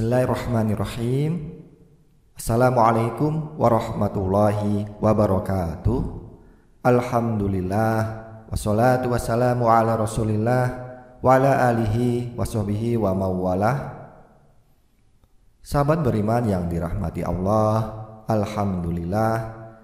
Bismillahirrahmanirrahim. Assalamualaikum warahmatullahi wabarakatuh. Alhamdulillah, wassalatu wassalamu ala rasulillah wa ala alihi wa sahbihi wa mawalah. Sahabat beriman yang dirahmati Allah, alhamdulillah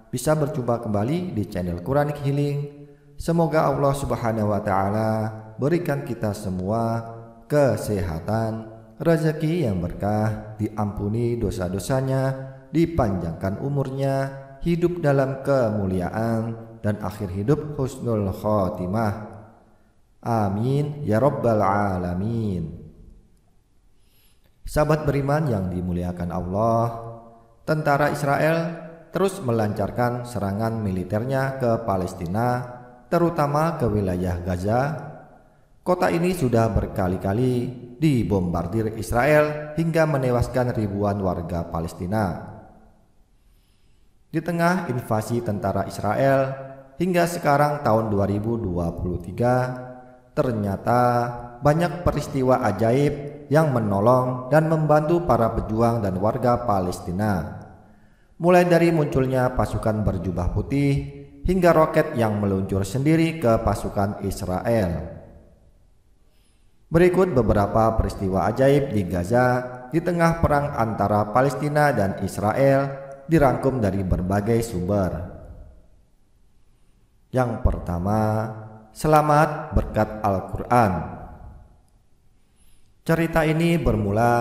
bisa berjumpa kembali di channel Quranic Healing. Semoga Allah Subhanahu wa taala berikan kita semua kesehatan, rezeki yang berkah, diampuni dosa-dosanya, dipanjangkan umurnya, hidup dalam kemuliaan, dan akhir hidup husnul khotimah. Amin ya rabbal alamin. Sahabat beriman yang dimuliakan Allah, tentara Israel terus melancarkan serangan militernya ke Palestina, terutama ke wilayah Gaza. Kota ini sudah berkali-kali dibombardir Israel hingga menewaskan ribuan warga Palestina. Di tengah invasi tentara Israel hingga sekarang tahun 2023, ternyata banyak peristiwa ajaib yang menolong dan membantu para pejuang dan warga Palestina. Mulai dari munculnya pasukan berjubah putih hingga roket yang meluncur sendiri ke pasukan Israel. Berikut beberapa peristiwa ajaib di Gaza di tengah perang antara Palestina dan Israel, dirangkum dari berbagai sumber. Yang pertama, selamat berkat Al-Quran. Cerita ini bermula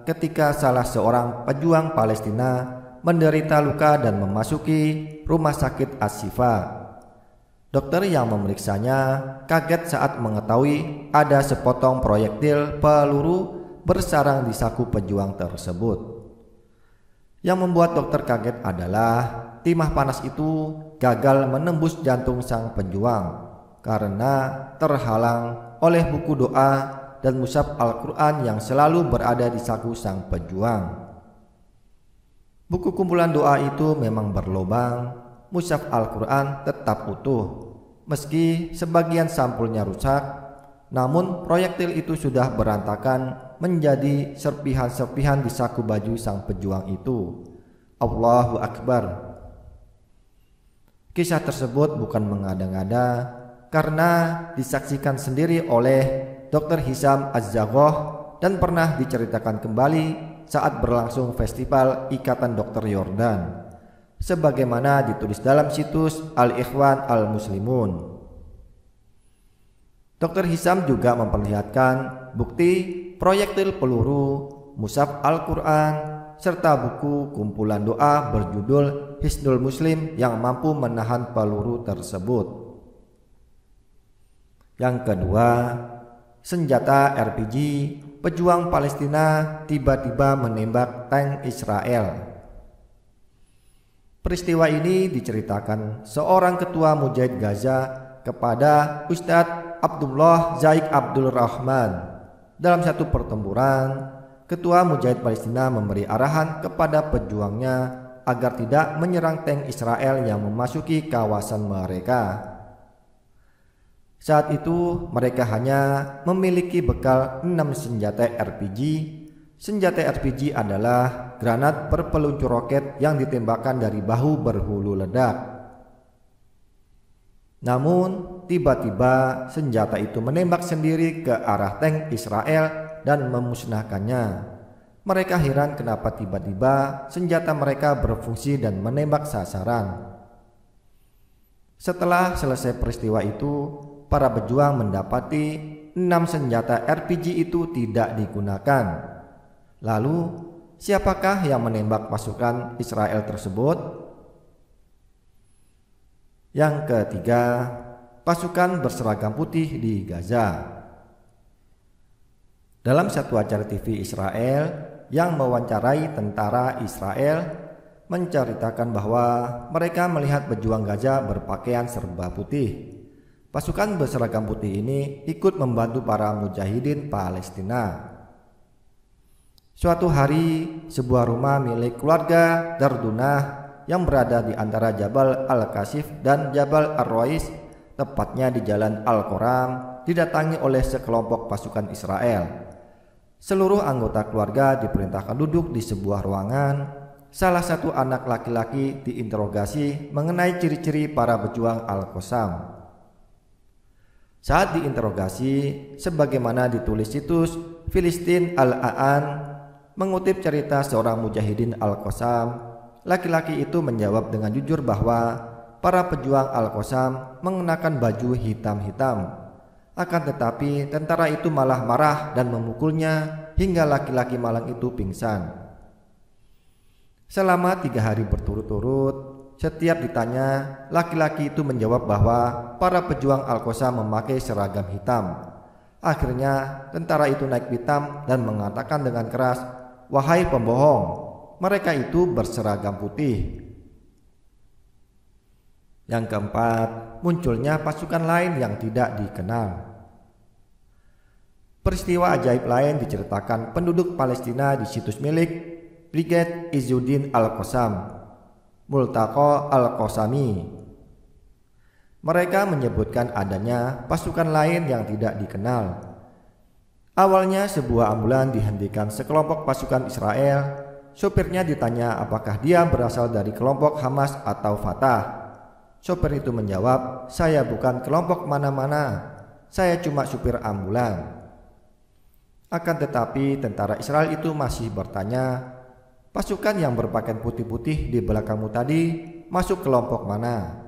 ketika salah seorang pejuang Palestina menderita luka dan memasuki rumah sakit As-Shifa. Dokter yang memeriksanya kaget saat mengetahui ada sepotong proyektil peluru bersarang di saku pejuang tersebut. Yang membuat dokter kaget adalah timah panas itu gagal menembus jantung sang pejuang karena terhalang oleh buku doa dan mushaf Al-Quran yang selalu berada di saku sang pejuang. Buku kumpulan doa itu memang berlobang, mushaf Al-Quran tetap utuh. Meski sebagian sampulnya rusak, namun proyektil itu sudah berantakan menjadi serpihan-serpihan di saku baju sang pejuang itu. Allahu Akbar. Kisah tersebut bukan mengada-ngada karena disaksikan sendiri oleh Dr. Hisham Az-Zaghah dan pernah diceritakan kembali saat berlangsung festival Ikatan Dokter Yordan, sebagaimana ditulis dalam situs Al-Ikhwan Al-Muslimun. Dr. Hisham juga memperlihatkan bukti proyektil peluru, mushaf Al-Quran, serta buku kumpulan doa berjudul Hisnul Muslim yang mampu menahan peluru tersebut. Yang kedua, senjata RPG. Pejuang Palestina tiba-tiba menembak tank Israel. Peristiwa ini diceritakan seorang ketua Mujahid Gaza kepada Ustadz Abdullah Zaid Abdul Rahman. Dalam satu pertempuran, ketua Mujahid Palestina memberi arahan kepada pejuangnya agar tidak menyerang tank Israel yang memasuki kawasan mereka. Saat itu mereka hanya memiliki bekal 6 senjata RPG. Senjata RPG adalah granat berpeluncur roket yang ditembakkan dari bahu berhulu ledak. Namun tiba-tiba senjata itu menembak sendiri ke arah tank Israel dan memusnahkannya. Mereka heran kenapa tiba-tiba senjata mereka berfungsi dan menembak sasaran. Setelah selesai peristiwa itu, para pejuang mendapati 6 senjata RPG itu tidak digunakan. Lalu, siapakah yang menembak pasukan Israel tersebut? Yang ketiga, pasukan berseragam putih di Gaza. Dalam satu acara TV Israel yang mewawancarai tentara Israel, menceritakan bahwa mereka melihat pejuang Gaza berpakaian serba putih. Pasukan berseragam putih ini ikut membantu para mujahidin Palestina. Suatu hari, sebuah rumah milik keluarga Dardunah yang berada di antara Jabal Al-Kasif dan Jabal Ar-Rais, tepatnya di Jalan Al-Qoram, didatangi oleh sekelompok pasukan Israel. Seluruh anggota keluarga diperintahkan duduk di sebuah ruangan. Salah satu anak laki-laki diinterogasi mengenai ciri-ciri para pejuang Al-Qassam. Saat diinterogasi, sebagaimana ditulis situs Filistin Al-A'an mengutip cerita seorang mujahidin Al-Qassam, laki-laki itu menjawab dengan jujur bahwa para pejuang Al-Qassam mengenakan baju hitam-hitam. Akan tetapi tentara itu malah marah dan memukulnya hingga laki-laki malang itu pingsan. Selama 3 hari berturut-turut, setiap ditanya, laki-laki itu menjawab bahwa para pejuang Al-Qassam memakai seragam hitam. Akhirnya tentara itu naik pitam dan mengatakan dengan keras, "Wahai pembohong, mereka itu berseragam putih." Yang keempat, munculnya pasukan lain yang tidak dikenal. Peristiwa ajaib lain diceritakan penduduk Palestina di situs milik Brigade Izzuddin Al-Qassam, Multaqa Al-Qassami. Mereka menyebutkan adanya pasukan lain yang tidak dikenal. Awalnya sebuah ambulan dihentikan sekelompok pasukan Israel. Sopirnya ditanya apakah dia berasal dari kelompok Hamas atau Fatah. Sopir itu menjawab, "Saya bukan kelompok mana-mana, saya cuma supir ambulan." Akan tetapi tentara Israel itu masih bertanya, "Pasukan yang berpakaian putih-putih di belakangmu tadi masuk kelompok mana?"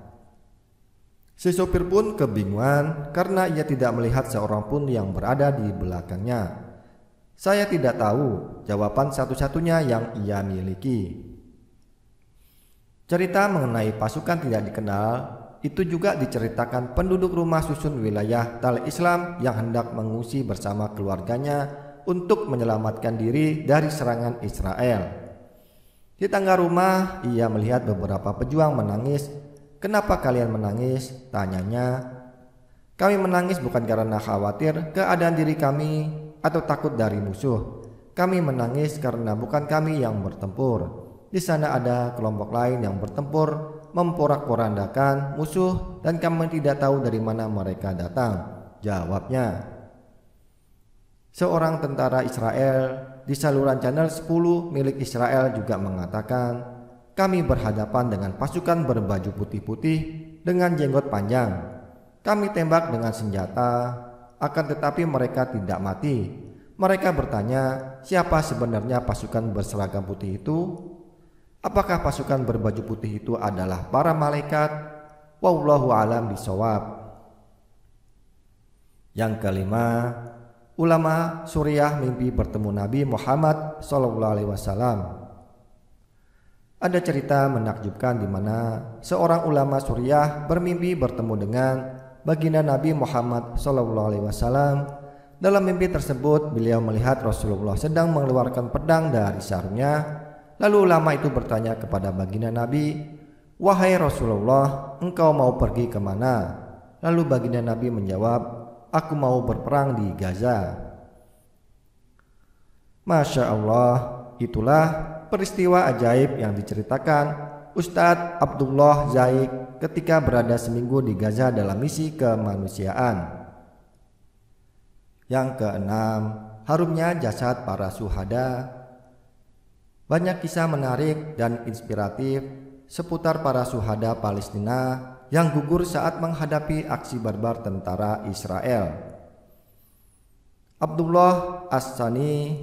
Si sopir pun kebingungan karena ia tidak melihat seorang pun yang berada di belakangnya. "Saya tidak tahu," jawaban satu-satunya yang ia miliki. Cerita mengenai pasukan tidak dikenal itu juga diceritakan penduduk rumah susun wilayah Tal Islam yang hendak mengungsi bersama keluarganya untuk menyelamatkan diri dari serangan Israel. Di tangga rumah, ia melihat beberapa pejuang menangis. "Kenapa kalian menangis?" tanyanya. "Kami menangis bukan karena khawatir keadaan diri kami atau takut dari musuh. Kami menangis karena bukan kami yang bertempur. Di sana ada kelompok lain yang bertempur, memporak-porandakan musuh dan kami tidak tahu dari mana mereka datang," jawabnya. Seorang tentara Israel di saluran channel 10 milik Israel juga mengatakan, "Kami berhadapan dengan pasukan berbaju putih-putih dengan jenggot panjang. Kami tembak dengan senjata, akan tetapi mereka tidak mati. Mereka bertanya, siapa sebenarnya pasukan berseragam putih itu? Apakah pasukan berbaju putih itu adalah para malaikat? Wallahu a'lam bishawab." Yang kelima, ulama Suriah mimpi bertemu Nabi Muhammad SAW. Ada cerita menakjubkan di mana seorang ulama Suriah bermimpi bertemu dengan baginda Nabi Muhammad SAW. Dalam mimpi tersebut, beliau melihat Rasulullah sedang mengeluarkan pedang dari sarungnya. Lalu ulama itu bertanya kepada baginda Nabi, "Wahai Rasulullah, engkau mau pergi kemana?" Lalu baginda Nabi menjawab, "Aku mau berperang di Gaza." Masya Allah, itulah peristiwa ajaib yang diceritakan Ustadz Abdullah Zaik ketika berada seminggu di Gaza dalam misi kemanusiaan. Yang keenam, harumnya jasad para syuhada. Banyak kisah menarik dan inspiratif seputar para syuhada Palestina yang gugur saat menghadapi aksi barbar tentara Israel. Abdullah As-Sani,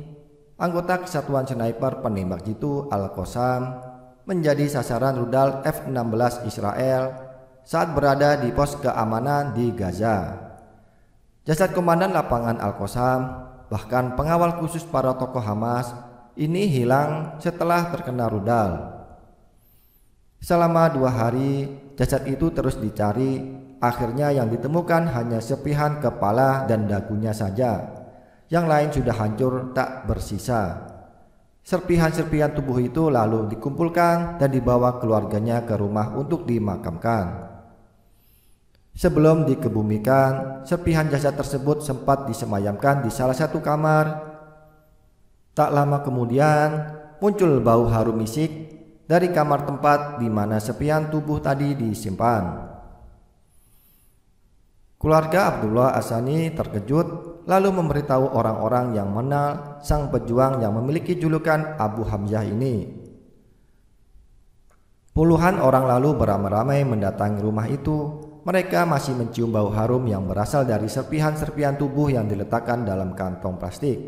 anggota kesatuan sniper penembak jitu Al-Qassam, menjadi sasaran rudal F-16 Israel saat berada di pos keamanan di Gaza. Jasad komandan lapangan Al-Qassam, bahkan pengawal khusus para tokoh Hamas, ini hilang setelah terkena rudal. Selama 2 hari, jasad itu terus dicari. Akhirnya yang ditemukan hanya serpihan kepala dan dagunya saja. Yang lain sudah hancur tak bersisa. Serpihan-serpihan tubuh itu lalu dikumpulkan dan dibawa keluarganya ke rumah untuk dimakamkan. Sebelum dikebumikan, serpihan jasad tersebut sempat disemayamkan di salah satu kamar. Tak lama kemudian muncul bau harum misik dari kamar tempat di mana serpihan tubuh tadi disimpan. Keluarga Abdullah As-Sani terkejut lalu memberitahu orang-orang yang mengenal sang pejuang yang memiliki julukan Abu Hamzah ini. Puluhan orang lalu beramai-ramai mendatangi rumah itu. Mereka masih mencium bau harum yang berasal dari serpihan-serpihan tubuh yang diletakkan dalam kantong plastik.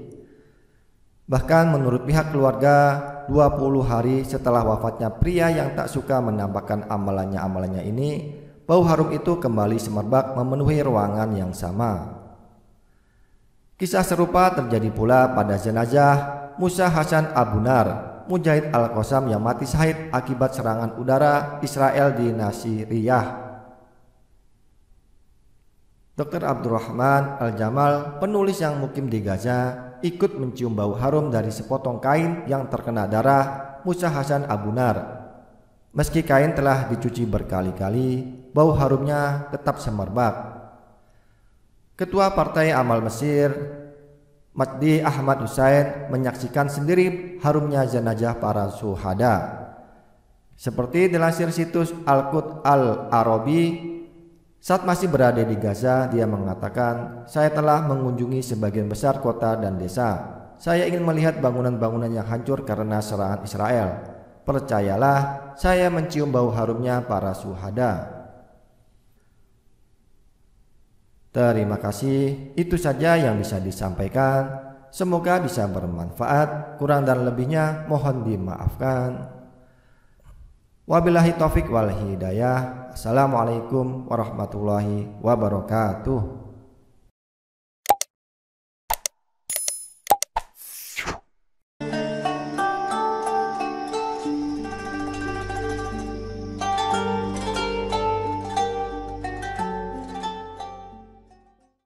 Bahkan menurut pihak keluarga, 20 hari setelah wafatnya pria yang tak suka menampakkan amalannya ini, bau harum itu kembali semerbak memenuhi ruangan yang sama. Kisah serupa terjadi pula pada jenazah Musa Hasan Abu Nar, mujahid Al-Qassam yang mati syahid akibat serangan udara Israel di Nasiriyah. Dr. Abdurrahman Al-Jamal, penulis yang mukim di Gaza, ikut mencium bau harum dari sepotong kain yang terkena darah Musa Hasan Abu Nar. Meski kain telah dicuci berkali-kali, bau harumnya tetap semerbak. Ketua Partai Amal Mesir, Majdi Ahmad Hussein, menyaksikan sendiri harumnya jenazah para syuhada. Seperti dilansir situs Al-Quds Al-Arabi, saat masih berada di Gaza, dia mengatakan, "Saya telah mengunjungi sebagian besar kota dan desa. Saya ingin melihat bangunan-bangunan yang hancur karena serangan Israel. Percayalah, saya mencium bau harumnya para syuhada." Terima kasih, itu saja yang bisa disampaikan. Semoga bisa bermanfaat. Kurang dan lebihnya mohon dimaafkan. Wabillahi taufik wal hidayah. Assalamualaikum warahmatullahi wabarakatuh.